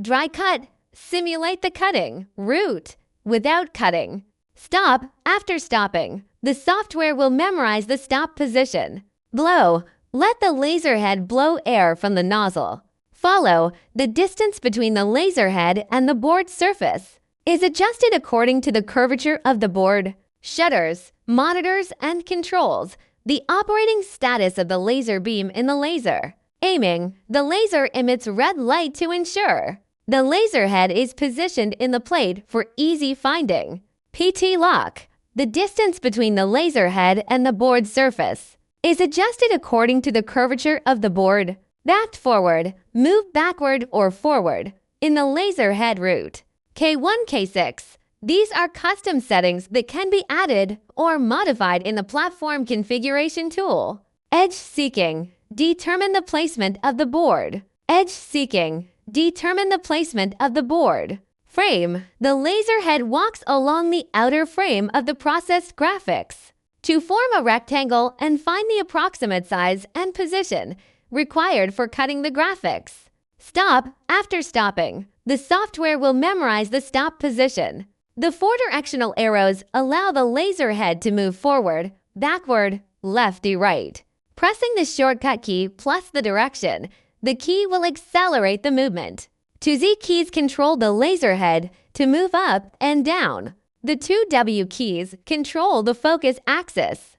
Dry cut. Simulate the cutting. Root. Without cutting. Stop. After stopping, the software will memorize the stop position. Blow. Let the laser head blow air from the nozzle. Follow. The distance between the laser head and the board surface is adjusted according to the curvature of the board. Shutters, monitors, and controls the operating status of the laser beam in the laser. Aiming. The laser emits red light to ensure the laser head is positioned in the plate for easy finding. PT lock. The distance between the laser head and the board surface is adjusted according to the curvature of the board. Back forward. Move backward or forward in the laser head route. K1, K6. These are custom settings that can be added or modified in the platform configuration tool. Edge seeking. Determine the placement of the board. Edge seeking. Determine the placement of the board. Frame. The laser head walks along the outer frame of the processed graphics to form a rectangle and find the approximate size and position required for cutting the graphics. Stop. After stopping, the software will memorize the stop position. The four directional arrows allow the laser head to move forward, backward, lefty, right. Pressing the shortcut key plus the direction, the key will accelerate the movement. Two Z keys control the laser head to move up and down. The two W keys control the focus axis.